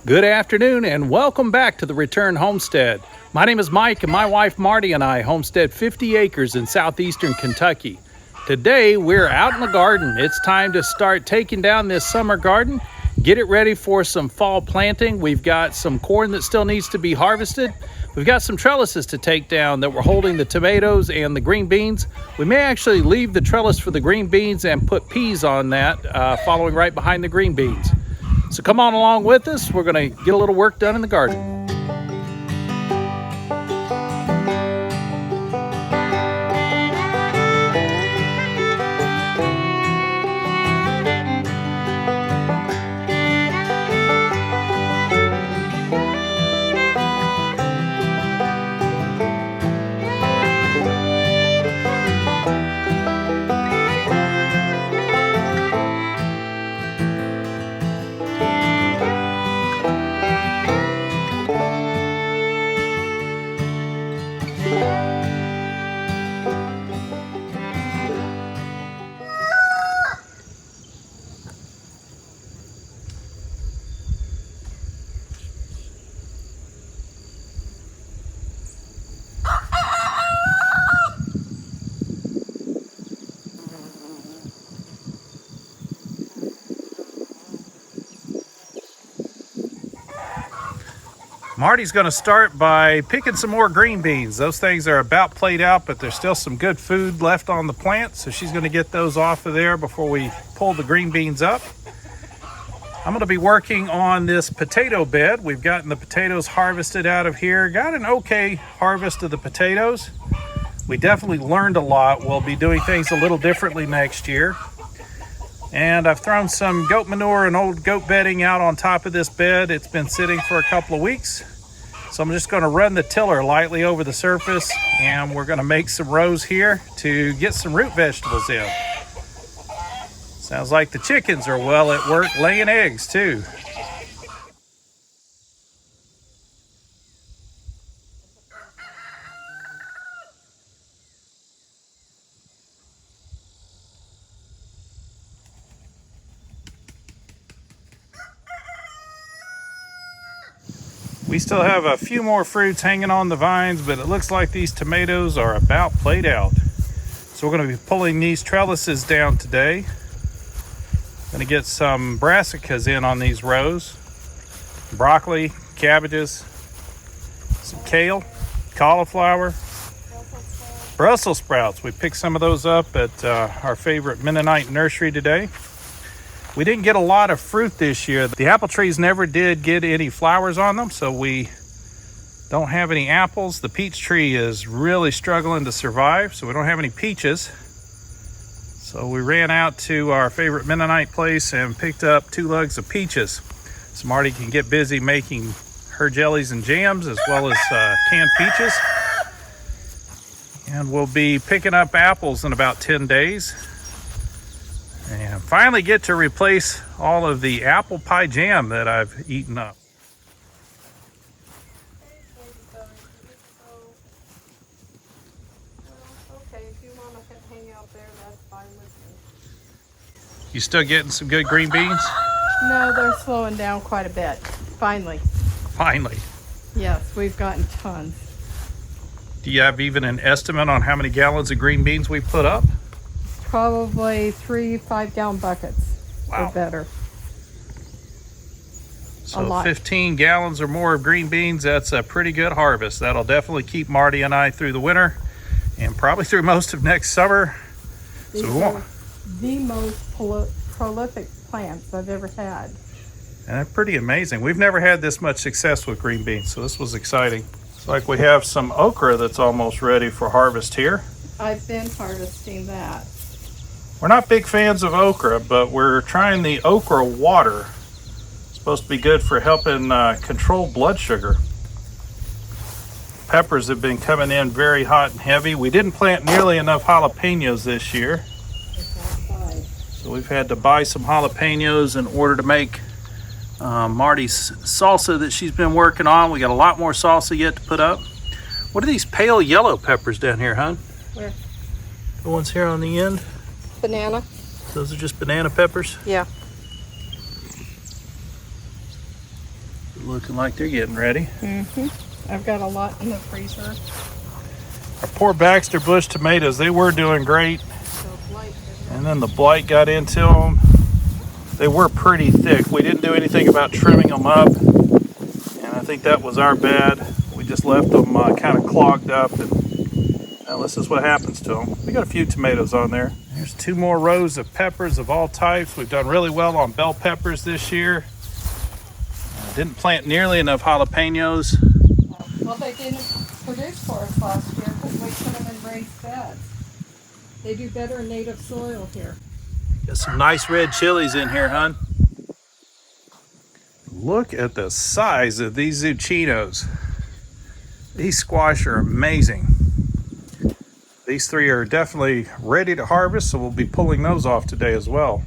Good afternoon and welcome back to the Return Homestead. My name is Mike and my wife Marty and I homestead 50 acres in southeastern Kentucky. Today we're out in the garden. It's time to start taking down this summer garden, get it ready for some fall planting. We've got some corn that still needs to be harvested. We've got some trellises to take down that we're holding the tomatoes and the green beans. We may actually leave the trellis for the green beans and put peas on that, following right behind the green beans. So come on along with us. We're going to get a little work done in the garden. Marty's going to start by picking some more green beans. Those things are about played out, but there's still some good food left on the plant, so she's going to get those off of there before we pull the green beans up. I'm going to be working on this potato bed. We've gotten the potatoes harvested out of here. Got an okay harvest of the potatoes. We definitely learned a lot. We'll be doing things a little differently next year. And I've thrown some goat manure and old goat bedding out on top of this bed. It's been sitting for a couple of weeks. So I'm just going to run the tiller lightly over the surface and we're going to make some rows here to get some root vegetables in. Sounds like the chickens are well at work laying eggs too. We still have a few more fruits hanging on the vines, but it looks like these tomatoes are about played out. So we're going to be pulling these trellises down today. Going to get some brassicas in on these rows. Broccoli, cabbages, some kale, cauliflower, Brussels sprouts. We picked some of those up at our favorite Mennonite nursery today. We didn't get a lot of fruit this year. The apple trees never did get any flowers on them, so we don't have any apples. The peach tree is really struggling to survive, so we don't have any peaches. So we ran out to our favorite Mennonite place and picked up 2 lugs of peaches. So Marty can get busy making her jellies and jams as well as canned peaches. And we'll be picking up apples in about 10 days. And finally get to replace all of the apple pie jam that I've eaten up. Okay, if you want to hang out there, that's fine with me. You still getting some good green beans? No, they're slowing down quite a bit. Finally. Finally. Yes, we've gotten tons. Do you have even an estimate on how many gallons of green beans we put up? Probably 3 5-gallon buckets or better. So 15 gallons or more of green beans, that's a pretty good harvest. That'll definitely keep Marty and I through the winter and probably through most of next summer. These are the most prolific plants I've ever had. And they're pretty amazing. We've never had this much success with green beans, so this was exciting. It's like we have some okra that's almost ready for harvest here. I've been harvesting that. We're not big fans of okra, but we're trying the okra water. It's supposed to be good for helping control blood sugar. Peppers have been coming in very hot and heavy. We didn't plant nearly enough jalapenos this year. So we've had to buy some jalapenos in order to make Marty's salsa that she's been working on. We got a lot more salsa yet to put up. What are these pale yellow peppers down here, hon? Where? The ones here on the end? Banana. Those are just banana peppers? Yeah. looking like they're getting ready. I've got a lot in the freezer. Our poor Baxter Bush tomatoes, they were doing great. And then the blight got into them. They were pretty thick. We didn't do anything about trimming them up. And I think that was our bad. We just left them kind of clogged up. And well, this is what happens to them. We got a few tomatoes on there. There's 2 more rows of peppers of all types. We've done really well on bell peppers this year. Didn't plant nearly enough jalapenos. Well, they didn't produce for us last year because we put them in raised beds. They do better in native soil here. Got some nice red chilies in here, hon. Look at the size of these zucchinos. These squash are amazing. These 3 are definitely ready to harvest, so we'll be pulling those off today as well.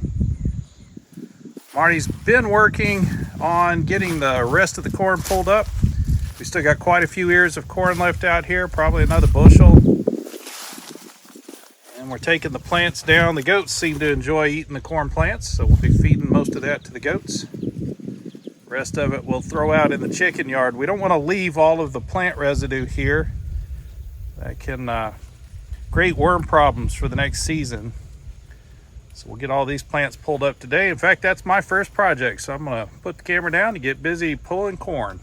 Marty's been working on getting the rest of the corn pulled up. We still got quite a few ears of corn left out here, probably another bushel. And we're taking the plants down. The goats seem to enjoy eating the corn plants, so we'll be feeding most of that to the goats. The rest of it we'll throw out in the chicken yard. We don't want to leave all of the plant residue here. That can create worm problems for the next season. So we'll get all these plants pulled up today. In fact, that's my first project. So I'm gonna put the camera down and get busy pulling corn.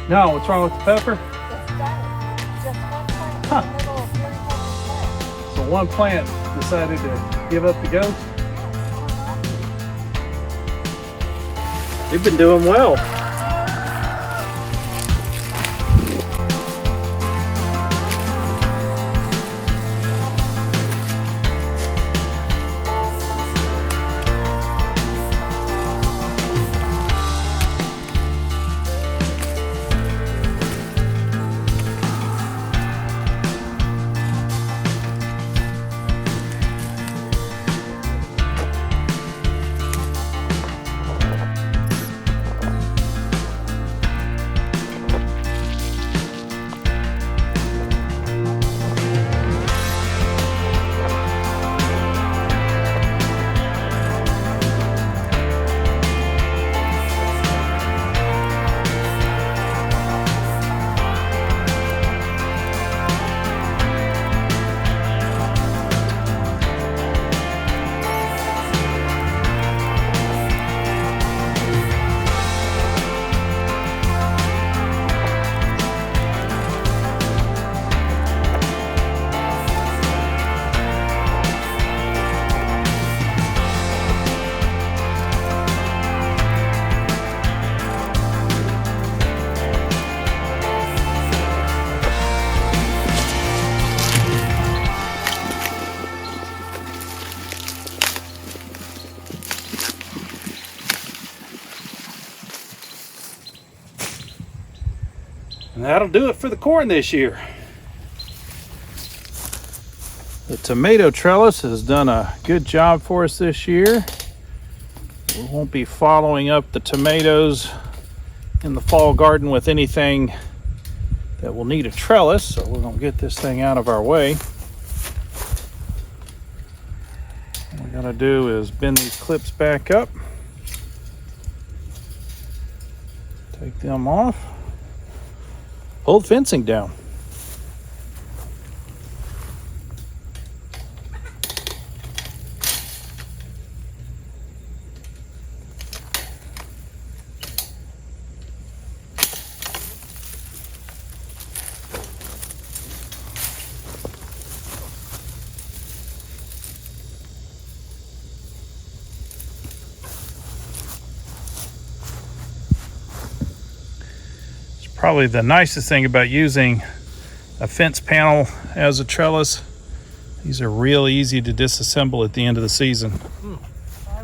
No, what's wrong with the pepper? It's died. Just one plant Huh. in the middle of very healthy So one plant decided to give up the ghost. We've been doing well. And that'll do it for the corn this year. The tomato trellis has done a good job for us this year. We won't be following up the tomatoes in the fall garden with anything that will need a trellis, so we're going to get this thing out of our way. What we're going to do is bend these clips back up, take them off, pull the fencing down. Probably the nicest thing about using a fence panel as a trellis, these are real easy to disassemble at the end of the season.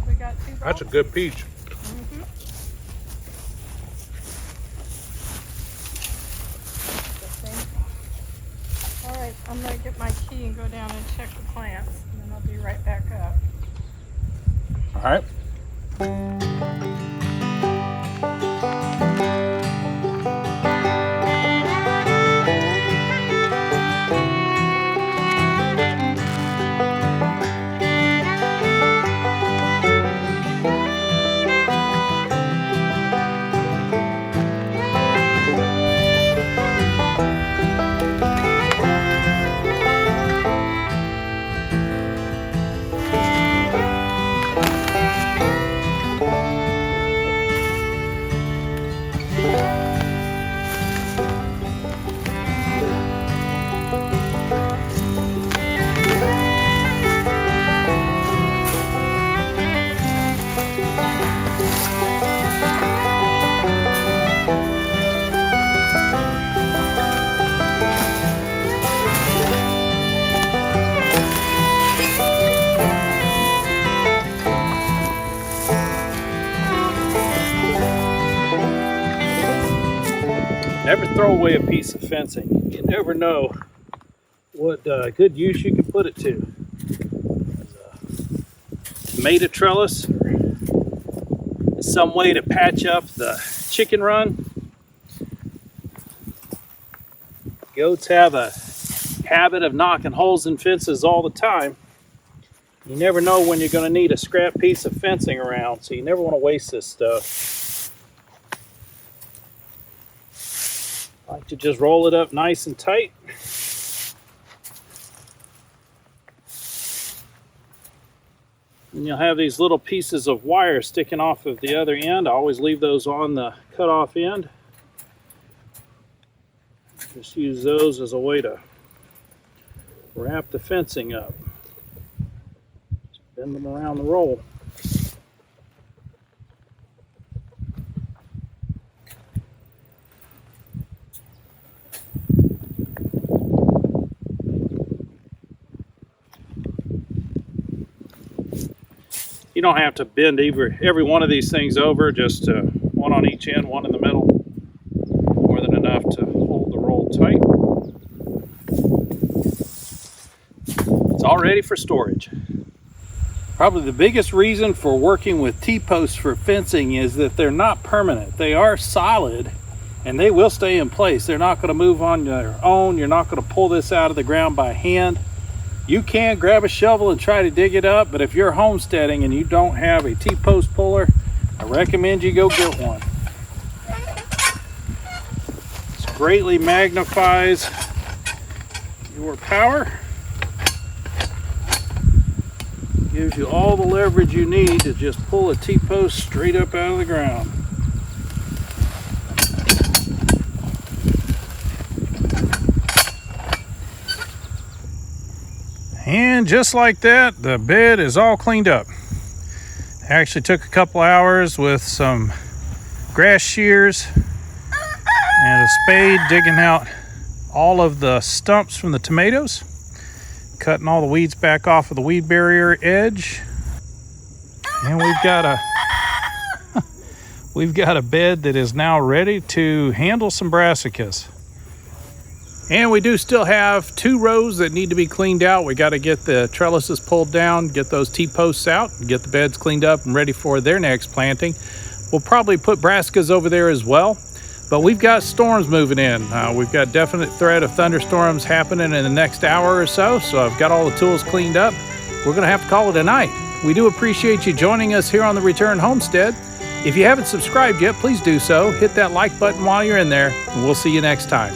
We got two That's a good peach. All right, I'm going to get my key and go down and check the plants, and then I'll be right back up. All right. Never throw away a piece of fencing. You never know what good use you can put it to. Tomato trellis, some way to patch up the chicken run. Goats have a habit of knocking holes in fences all the time. You never know when you're going to need a scrap piece of fencing around, so you never want to waste this stuff. I like to just roll it up nice and tight. And you'll have these little pieces of wire sticking off of the other end. I always leave those on the cutoff end. Just use those as a way to wrap the fencing up. Just bend them around the roll. You don't have to bend every one of these things over, just one on each end, one in the middle. More than enough to hold the roll tight. It's all ready for storage. Probably the biggest reason for working with T-posts for fencing is that they're not permanent. They are solid and they will stay in place. They're not going to move on their own. You're not going to pull this out of the ground by hand. You can grab a shovel and try to dig it up, but if you're homesteading and you don't have a T-post puller, I recommend you go get one. This greatly magnifies your power. Gives you all the leverage you need to just pull a T-post straight up out of the ground. And just like that, the bed is all cleaned up. Actually took a couple hours with some grass shears and a spade, digging out all of the stumps from the tomatoes, cutting all the weeds back off of the weed barrier edge. And we've got a bed that is now ready to handle some brassicas. And we do still have 2 rows that need to be cleaned out. We got to get the trellises pulled down, get those T-posts out, get the beds cleaned up and ready for their next planting. We'll probably put brassicas over there as well. But we've got storms moving in. We've got definite threat of thunderstorms happening in the next hour or so. So I've got all the tools cleaned up. We're going to have to call it a night. We do appreciate you joining us here on the Return Homestead. If you haven't subscribed yet, please do so. Hit that like button while you're in there, and we'll see you next time.